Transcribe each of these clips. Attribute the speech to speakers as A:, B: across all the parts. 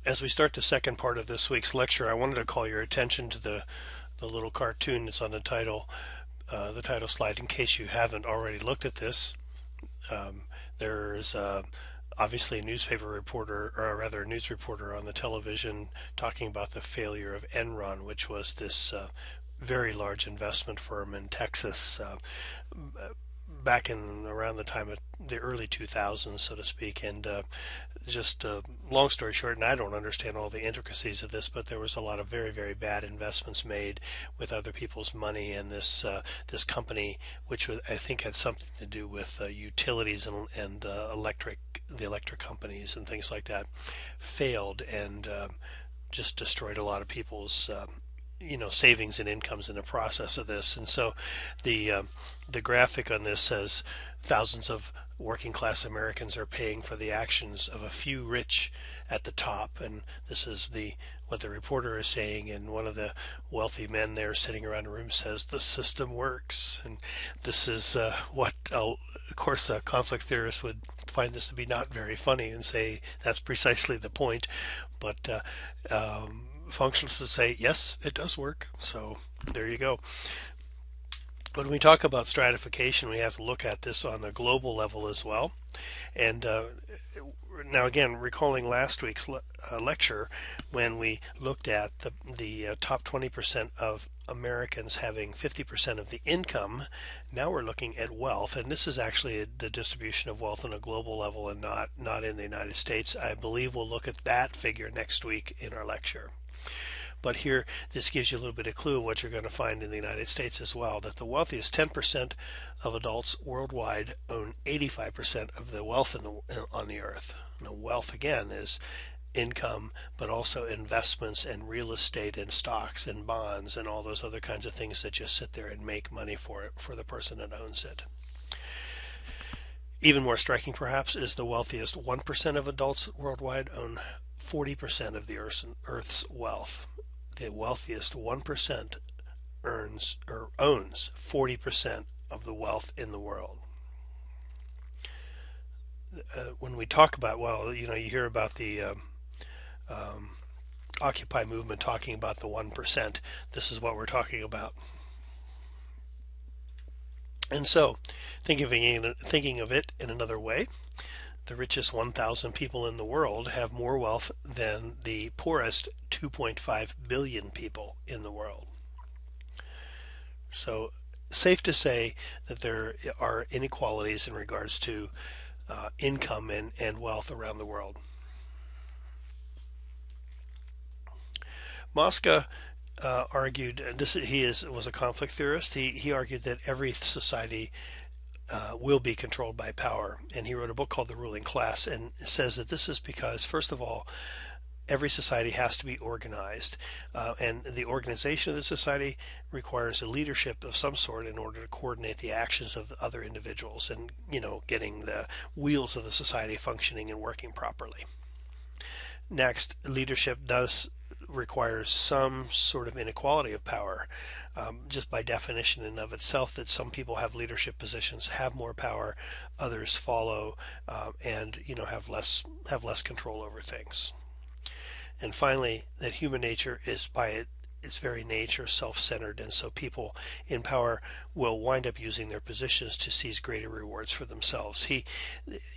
A: As we start the second part of this week's lecture, I wanted to call your attention to the little cartoon that's on the title slide, in case you haven't already looked at this. There's obviously a newspaper reporter, or rather a news reporter on the television talking about the failure of Enron, which was this very large investment firm in Texas back in around the time of the early 2000s, so to speak. And just long story short, and I don't understand all the intricacies of this, but there was a lot of very, very bad investments made with other people's money, and this company, which was, I think, had something to do with utilities and the electric companies and things like that, failed and just destroyed a lot of people's savings and incomes in the process of this. And so the graphic on this says thousands of working class Americans are paying for the actions of a few rich at the top, and this is what the reporter is saying, and one of the wealthy men there sitting around the room says the system works. And this is what of course conflict theorists would find this to be not very funny and say that's precisely the point, but functionalists would say yes, it does work. So there you go. When we talk about stratification, we have to look at this on a global level as well. And now, again, recalling last week's lecture, when we looked at the top 20% of Americans having 50% of the income, now we're looking at wealth, and this is actually the distribution of wealth on a global level and not in the United States. I believe we'll look at that figure next week in our lecture. But here, this gives you a little bit of clue of what you're going to find in the United States as well, that the wealthiest 10% of adults worldwide own 85% of the wealth on the earth. Now, wealth, again, is income, but also investments and real estate and stocks and bonds and all those other kinds of things that just sit there and make money for the person that owns it. Even more striking, perhaps, is the wealthiest 1% of adults worldwide own 40% of the Earth's wealth. The wealthiest 1% owns 40% of the wealth in the world. When we talk about, you hear about the Occupy movement talking about the 1%. This is what we're talking about. And so, thinking of it in another way, the richest 1,000 people in the world have more wealth than the poorest 2.5 billion people in the world. So, safe to say that there are inequalities in regards to income and wealth around the world. Mosca argued, and was a conflict theorist. He argued that every society will be controlled by power, and he wrote a book called The Ruling Class, and says that this is because, first of all, every society has to be organized, and the organization of the society requires a leadership of some sort in order to coordinate the actions of the other individuals and getting the wheels of the society functioning and working properly. Next, leadership does requires some sort of inequality of power, just by definition in of itself, that some people have leadership positions, have more power, others follow, and have less control over things. And finally, that human nature is by its very nature self-centered, and so people in power will wind up using their positions to seize greater rewards for themselves.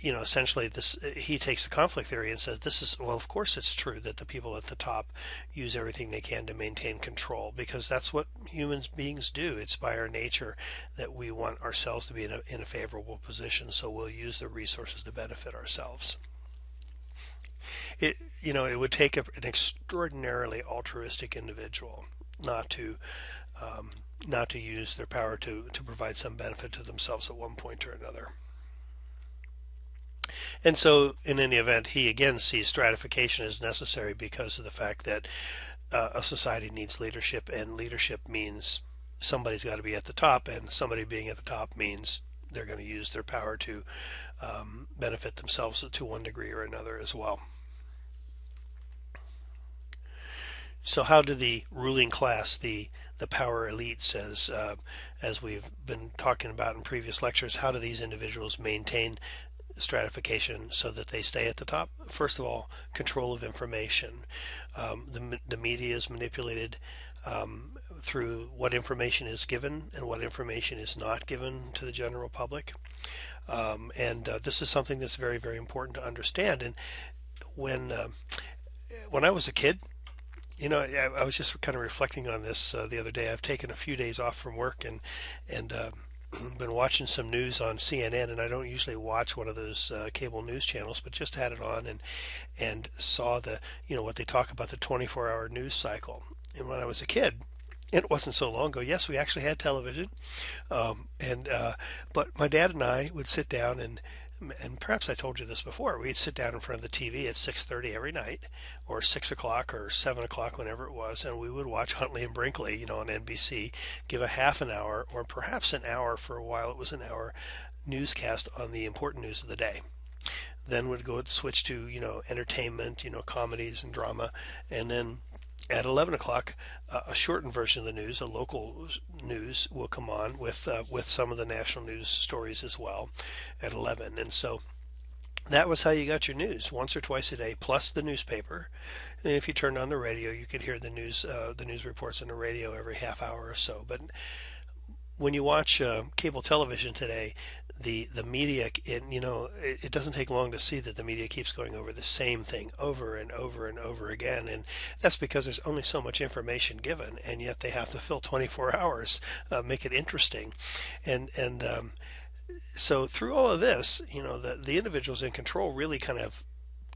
A: Essentially he takes the conflict theory and says of course it's true that the people at the top use everything they can to maintain control, because that's what human beings do. It's by our nature that we want ourselves to be in a favorable position, so we'll use the resources to benefit ourselves. It would take an extraordinarily altruistic individual not to use their power to provide some benefit to themselves at one point or another. And so, in any event, he again sees stratification as necessary because of the fact that a society needs leadership, and leadership means somebody's got to be at the top, and somebody being at the top means they're going to use their power to benefit themselves to one degree or another as well. So how do the ruling class, the power elite, says, as we've been talking about in previous lectures, how do these individuals maintain stratification so that they stay at the top? First of all, control of information. The media is manipulated through what information is given and what information is not given to the general public. This is something that's very, very important to understand. And when I was a kid, I was just kind of reflecting on this the other day. I've taken a few days off from work and been watching some news on CNN, and I don't usually watch one of those cable news channels, but just had it on and saw what they talk about, the 24-hour news cycle. And when I was a kid, it wasn't so long ago. Yes, we actually had television, but my dad and I would sit down and perhaps I told you this before, we'd sit down in front of the TV at 6:30 every night, or 6 o'clock or 7 o'clock, whenever it was, and we would watch Huntley and Brinkley, on NBC, give a half an hour or perhaps an hour. For a while it was an hour newscast on the important news of the day. Then we'd go switch to, entertainment, comedies and drama, and then at 11 o'clock, a shortened version of the news, a local news, will come on with some of the national news stories as well at 11. And so that was how you got your news, once or twice a day, plus the newspaper. And if you turned on the radio, you could hear the news reports on the radio every half hour or so. But when you watch cable television today, the media, it doesn't take long to see that the media keeps going over the same thing over and over and over again, and that's because there's only so much information given, and yet they have to fill 24 hours, make it interesting, and so through all of this, the individuals in control really kind of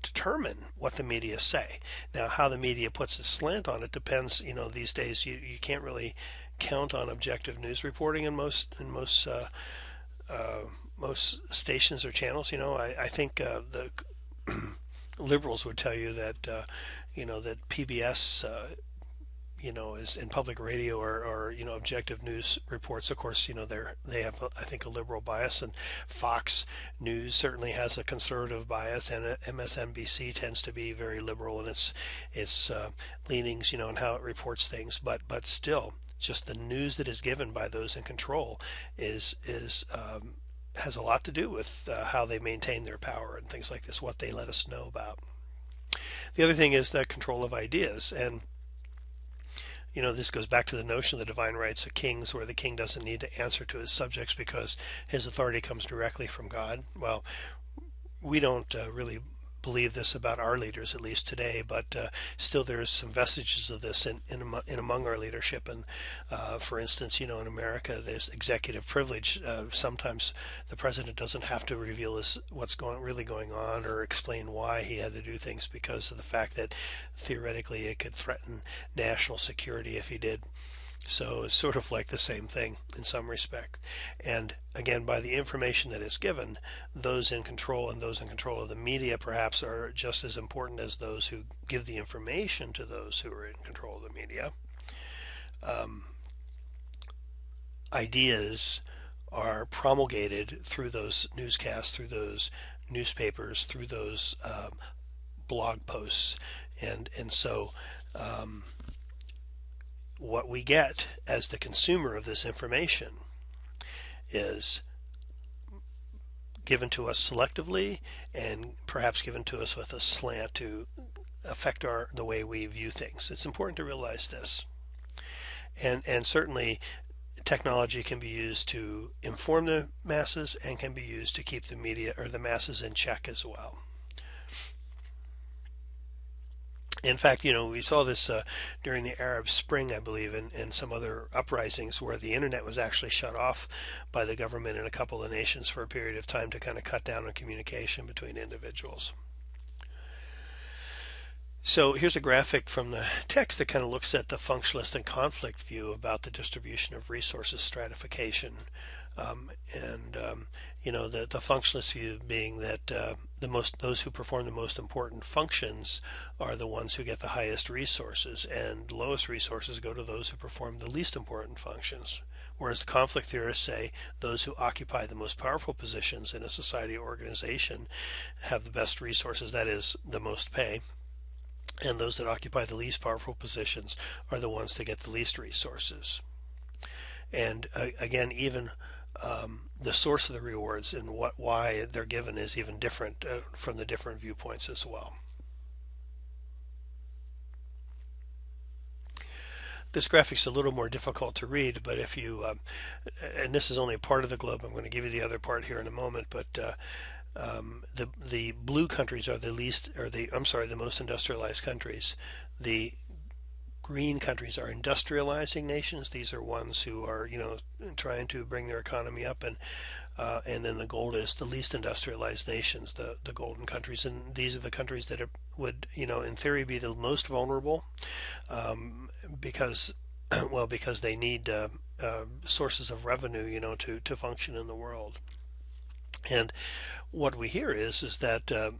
A: determine what the media say. Now, how the media puts a slant on it depends. These days you can't really count on objective news reporting in most stations or channels. I think the liberals would tell you that that PBS is in public radio or objective news reports. Of course, they have I think a liberal bias, and Fox News certainly has a conservative bias, and MSNBC tends to be very liberal in its leanings, and how it reports things. But still, just the news that is given by those in control has a lot to do with how they maintain their power and things like this, what they let us know about. The other thing is the control of ideas, and this goes back to the notion of the divine rights of kings, where the king doesn't need to answer to his subjects because his authority comes directly from God. Well, we don't really believe this about our leaders, at least today, but still there's some vestiges of this in among our leadership. And for instance, in America, there's executive privilege. Sometimes the president doesn't have to reveal what's really going on or explain why he had to do things, because of the fact that theoretically it could threaten national security if he did. So it's sort of like the same thing in some respect. And again, by the information that is given, those in control and those in control of the media perhaps are just as important as those who give the information to those who are in control of the media. Ideas are promulgated through those newscasts, through those newspapers, through those blog posts, and so what we get as the consumer of this information is given to us selectively, and perhaps given to us with a slant to affect the way we view things. It's important to realize this. And certainly technology can be used to inform the masses and can be used to keep the media or the masses in check as well. In fact, we saw this during the Arab Spring, I believe, and some other uprisings where the internet was actually shut off by the government in a couple of nations for a period of time to kind of cut down on communication between individuals. So here's a graphic from the text that kind of looks at the functionalist and conflict view about the distribution of resources stratification. The functionalist view being that those who perform the most important functions are the ones who get the highest resources, and the lowest resources go to those who perform the least important functions. Whereas the conflict theorists say those who occupy the most powerful positions in a society or organization have the best resources, that is, the most pay, and those that occupy the least powerful positions are the ones that get the least resources. And again, even the source of the rewards and why they're given is even different from the different viewpoints as well. This graphic's a little more difficult to read, but if you, and this is only a part of the globe, I'm going to give you the other part here in a moment, but the blue countries are the most industrialized countries. The green countries are industrializing nations. These are ones who are, trying to bring their economy up, and then the gold is the least industrialized nations, the golden countries, and these are the countries that would, in theory, be the most vulnerable, because, well, because they need sources of revenue, to function in the world. And what we hear is that a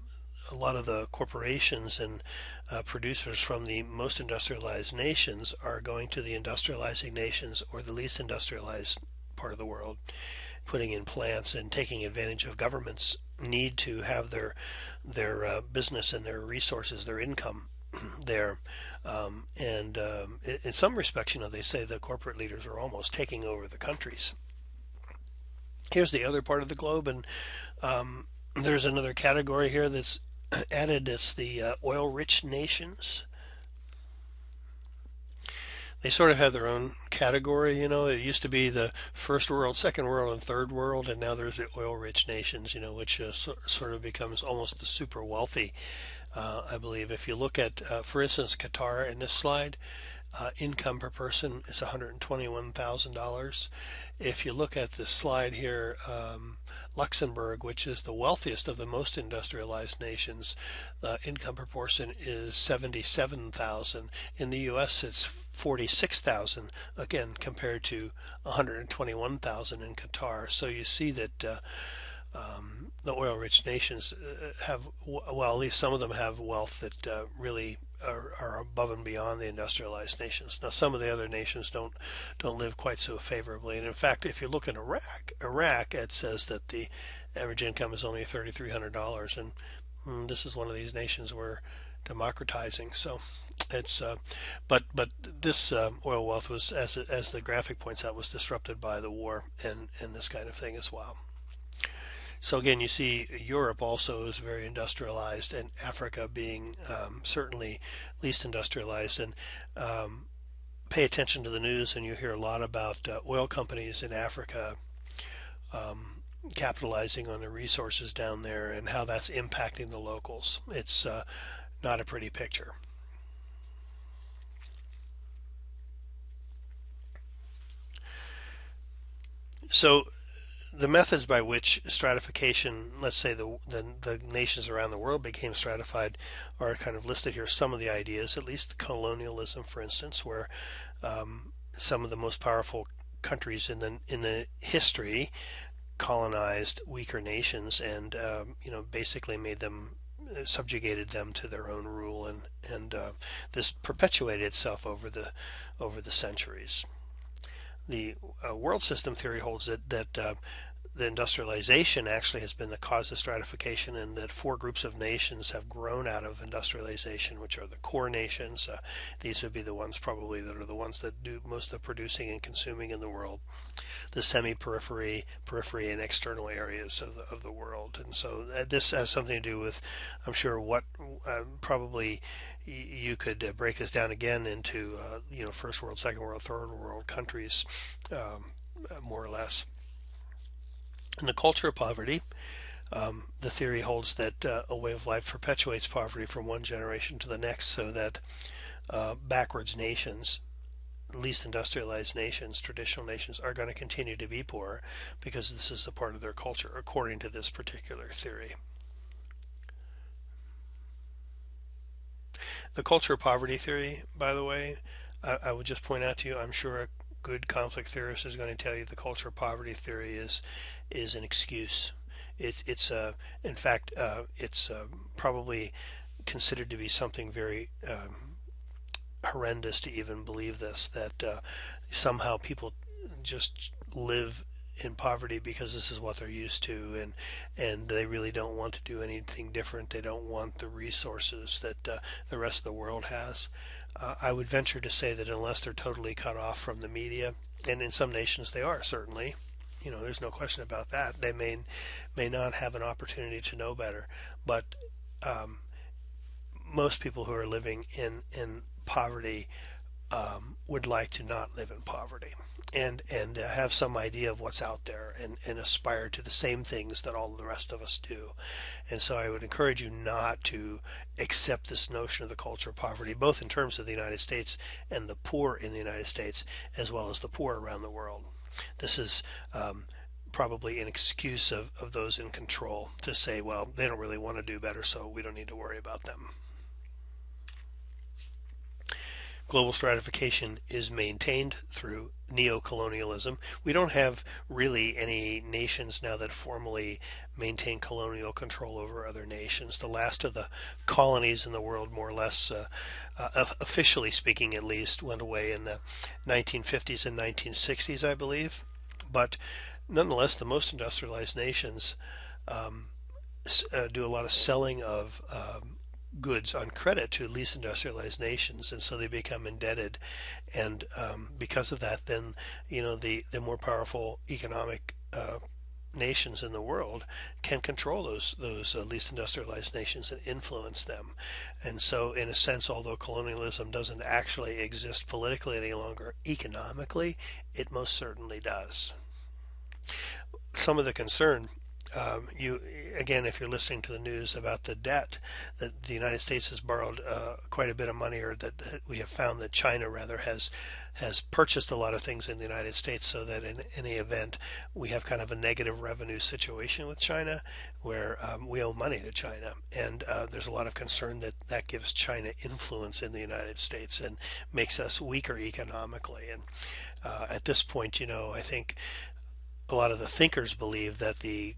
A: lot of the corporations and producers from the most industrialized nations are going to the industrializing nations or the least industrialized part of the world, putting in plants and taking advantage of governments' need to have their business and their resources, their income there. And in some respects, they say the corporate leaders are almost taking over the countries. Here's the other part of the globe, and there's another category here that's added. It's the oil-rich nations. They sort of have their own category, It used to be the first world, second world, and third world, and now there's the oil-rich nations, which sort of becomes almost the super wealthy, I believe. If you look at, for instance, Qatar in this slide, income per person is $121,000. If you look at the slide here, Luxembourg, which is the wealthiest of the most industrialized nations, the income per person is $77,000. In the U.S., it's $46,000, again, compared to $121,000 in Qatar. So you see that the oil-rich nations have, well, at least some of them have wealth that really are above and beyond the industrialized nations. Now, some of the other nations don't live quite so favorably. And in fact, if you look in Iraq, it says that the average income is only $3,300, and this is one of these nations we're democratizing. So it's but this oil wealth was, as the graphic points out, was disrupted by the war and this kind of thing as well. So again, you see Europe also is very industrialized, and Africa being certainly least industrialized. And pay attention to the news, and you hear a lot about oil companies in Africa capitalizing on the resources down there and how that's impacting the locals. It's not a pretty picture. So the methods by which stratification, let's say the nations around the world became stratified, are kind of listed here. Some of the ideas, at least colonialism, for instance, where some of the most powerful countries in the history colonized weaker nations and basically made them, subjugated them to their own rule, and this perpetuated itself over the centuries. The world system theory holds that the industrialization actually has been the cause of stratification, and that four groups of nations have grown out of industrialization, which are the core nations. These would be the ones probably that are the ones that do most of the producing and consuming in the world. The semi-periphery, periphery, and external areas of the world. And so this has something to do with, I'm sure, what probably you could break this down again into first world, second world, third world countries, more or less. In the culture of poverty, the theory holds that a way of life perpetuates poverty from one generation to the next, so that backwards nations, least industrialized nations, traditional nations, are going to continue to be poor because this is a part of their culture, according to this particular theory. The culture of poverty theory, by the way, I would just point out to you, I'm sure a good conflict theorist is going to tell you the culture of poverty theory is an excuse. It's in fact, it's probably considered to be something very horrendous to even believe this, that somehow people just live in poverty because this is what they're used to, and they really don't want to do anything different. They don't want the resources that the rest of the world has. I would venture to say that unless they're totally cut off from the media, and in some nations they are certainly, There's no question about that. They may not have an opportunity to know better, but um, most people who are living in poverty would like to not live in poverty and have some idea of what's out there and aspire to the same things that all the rest of us do. And so I would encourage you not to accept this notion of the culture of poverty, both in terms of the United States and the poor in the United States, as well as the poor around the world. This is probably an excuse of those in control to say, well, they don't really want to do better, so we don't need to worry about them. Global stratification is maintained through neocolonialism. We don't have really any nations now that formally maintain colonial control over other nations. The last of the colonies in the world, more or less, officially speaking at least, went away in the 1950s and 1960s, I believe. But nonetheless, the most industrialized nations do a lot of selling of goods on credit to least industrialized nations, and so they become indebted. And because of that, then the more powerful economic nations in the world can control those least industrialized nations and influence them. And so, in a sense, although colonialism doesn't actually exist politically any longer, economically, it most certainly does. Some of the concern if you're listening to the news about the debt that the United States has borrowed quite a bit of money, or that we have found that China rather has purchased a lot of things in the United States, so that in any event we have kind of a negative revenue situation with China where we owe money to China, and there's a lot of concern that that gives China influence in the United States and makes us weaker economically. And at this point, I think a lot of the thinkers believe that the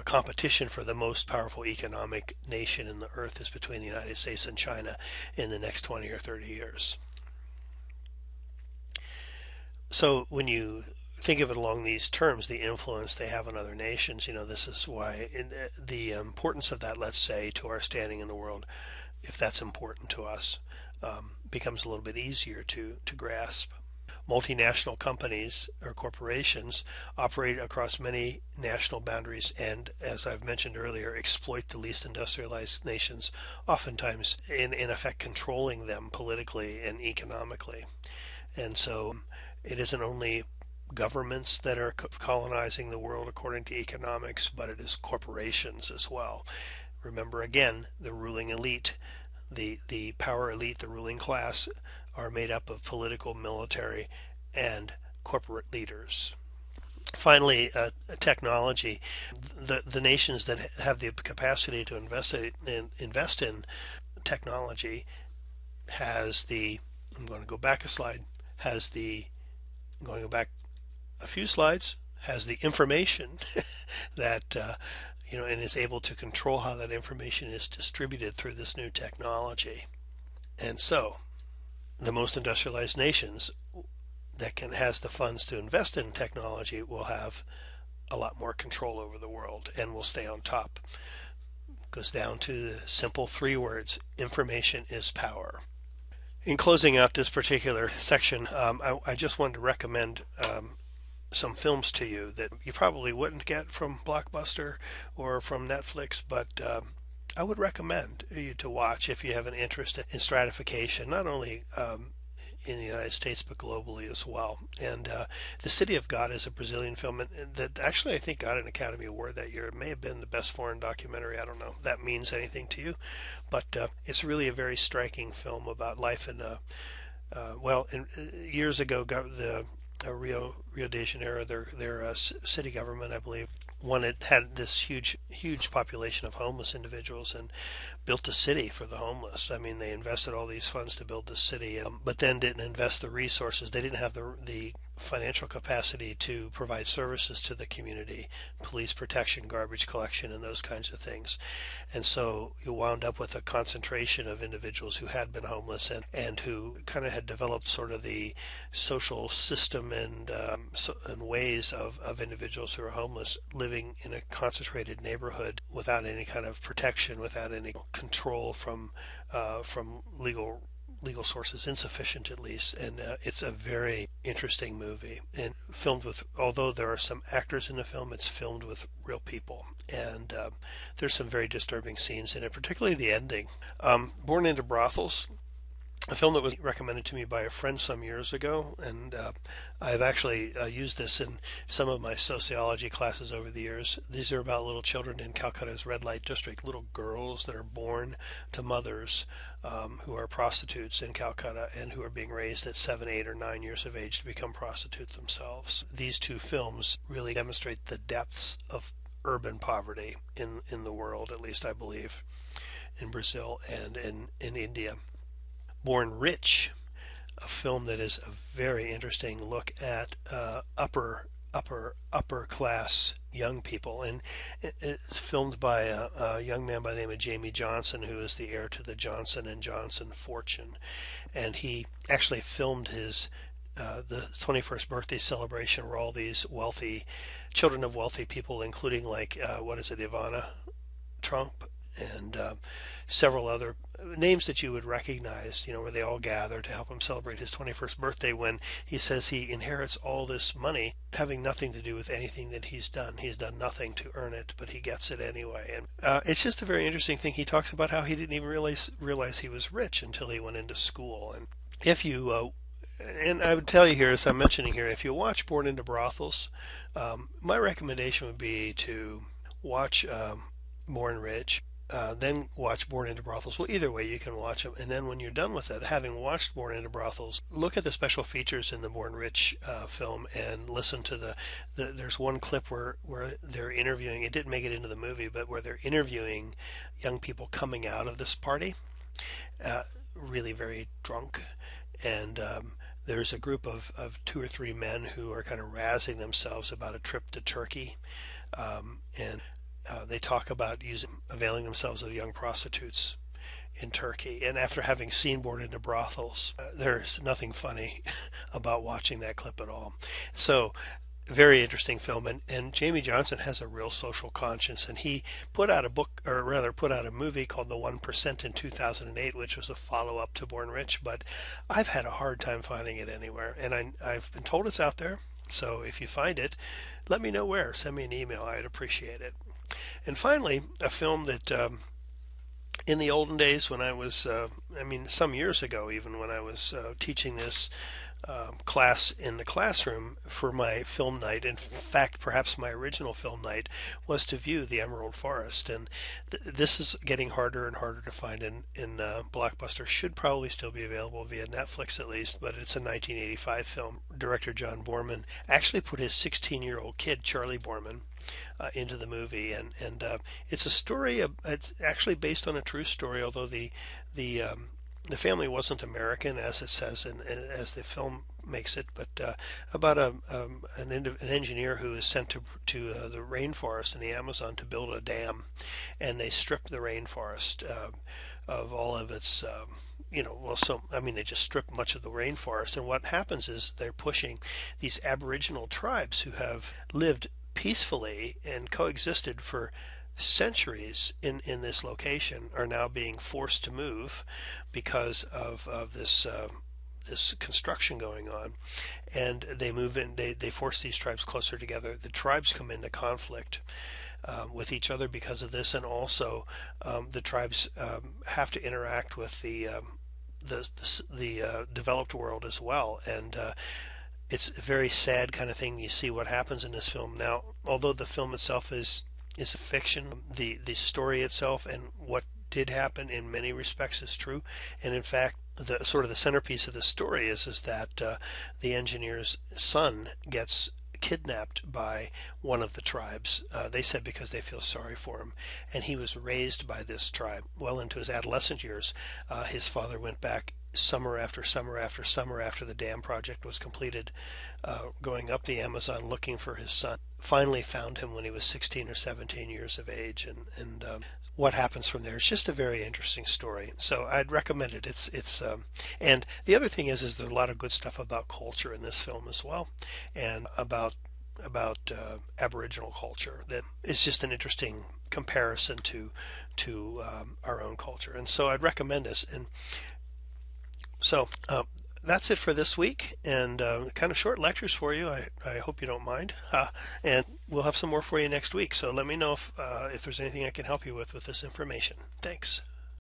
A: competition for the most powerful economic nation in the earth is between the United States and China in the next 20 or 30 years. So when you think of it along these terms, the influence they have on other nations, this is why the importance of that, let's say, to our standing in the world, if that's important to us, becomes a little bit easier to grasp. Multinational companies or corporations operate across many national boundaries and, as I've mentioned earlier, exploit the least industrialized nations, oftentimes in effect controlling them politically and economically. And so it isn't only governments that are colonizing the world according to economics, but it is corporations as well. Remember again, the ruling elite, the power elite, the ruling class, are made up of political, military, and corporate leaders. Finally, technology. The nations that have the capacity to invest in technology I'm going to go back a slide, going back a few slides, has the information that, and is able to control how that information is distributed through this new technology. And so, the most industrialized nations that has the funds to invest in technology will have a lot more control over the world and will stay on top. It goes down to the simple 3 words: information is power. In closing out this particular section, I just wanted to recommend some films to you that you probably wouldn't get from Blockbuster or from Netflix, but I would recommend you to watch if you have an interest in stratification, not only in the United States but globally as well. And The City of God is a Brazilian film that actually I think got an Academy Award that year. It may have been the best foreign documentary. I don't know if that means anything to you, but it's really a very striking film about life in years ago, the Rio de Janeiro, their city government, I believe, had this huge population of homeless individuals and built a city for the homeless. I mean, they invested all these funds to build this city, but then didn't invest the resources. They didn't have the financial capacity to provide services to the community, police protection, garbage collection, and those kinds of things. And so you wound up with a concentration of individuals who had been homeless and who kind of had developed sort of the social system and ways of individuals who are homeless living in a concentrated neighborhood without any kind of protection, without any control from legal legal sources, insufficient at least, and it's a very interesting movie and filmed with. Although there are some actors in the film, it's filmed with real people, and there's some very disturbing scenes in it, particularly the ending. Born into Brothels, a film that was recommended to me by a friend some years ago, and I've actually used this in some of my sociology classes over the years. These are about little children in Calcutta's red light district, little girls that are born to mothers who are prostitutes in Calcutta and who are being raised at 7, 8, or 9 years of age to become prostitutes themselves. These two films really demonstrate the depths of urban poverty in the world, at least I believe, in Brazil and in India. Born Rich, a film that is a very interesting look at upper class young people, and it's filmed by a young man by the name of Jamie Johnson, who is the heir to the Johnson and Johnson fortune, and he actually filmed his the 21st birthday celebration where all these wealthy children of wealthy people, including like Ivana Trump and several other names that you would recognize, where they all gather to help him celebrate his 21st birthday, when he says he inherits all this money having nothing to do with anything that he's done. He's done nothing to earn it, but he gets it anyway. And it's just a very interesting thing. He talks about how he didn't even realize he was rich until he went into school. And if you and I would tell you here, as I'm mentioning here, if you watch Born into Brothels, my recommendation would be to watch Born Rich, then watch Born into Brothels. Well, either way, you can watch them. And then when you're done with it, having watched Born into Brothels, look at the special features in the Born Rich film and listen to there's one clip where they're interviewing, it didn't make it into the movie, but where they're interviewing young people coming out of this party, really very drunk. And there's a group of 2 or 3 men who are kind of razzing themselves about a trip to Turkey. And they talk about availing themselves of young prostitutes in Turkey. And after having seen Born into Brothels, there's nothing funny about watching that clip at all. So, very interesting film. And Jamie Johnson has a real social conscience. And he put out a movie called The 1% in 2008, which was a follow-up to Born Rich. But I've had a hard time finding it anywhere. And I've been told it's out there. So if you find it, let me know where. Send me an email. I'd appreciate it. And finally, a film that in the olden days when I was, some years ago even, when I was teaching this class in the classroom for my film night. In fact, perhaps my original film night was to view The Emerald Forest. And this is getting harder and harder to find in Blockbuster. Should probably still be available via Netflix at least, but it's a 1985 film. Director John Boorman actually put his 16-year-old kid, Charlie Boorman, into the movie, and it's a story. It's actually based on a true story, although the family wasn't American, as it says, and as the film makes it, but about an engineer who is sent to the rainforest in the Amazon to build a dam, and they strip the rainforest of all of its. They just strip much of the rainforest, and what happens is they're pushing these Aboriginal tribes who have lived peacefully and coexisted for centuries in this location are now being forced to move because of this construction going on, and they move in. They force these tribes closer together. The tribes come into conflict with each other because of this, and also the tribes have to interact with the developed world as well, and it's a very sad kind of thing. You see what happens in this film. Now, although the film itself is a fiction, the story itself and what did happen in many respects is true. And in fact, the centerpiece of the story is that the engineer's son gets kidnapped by one of the tribes. They said because they feel sorry for him, and he was raised by this tribe well into his adolescent years. His father went back summer after summer after summer after the dam project was completed, going up the Amazon looking for his son. Finally found him when he was 16 or 17 years of age, and what happens from there. It's just a very interesting story. So I'd recommend it. It's and the other thing is there's a lot of good stuff about culture in this film as well, and about Aboriginal culture that is just an interesting comparison to our own culture. And so I'd recommend this. And So that's it for this week, and kind of short lectures for you. I hope you don't mind. And we'll have some more for you next week. So let me know if there's anything I can help you with this information. Thanks.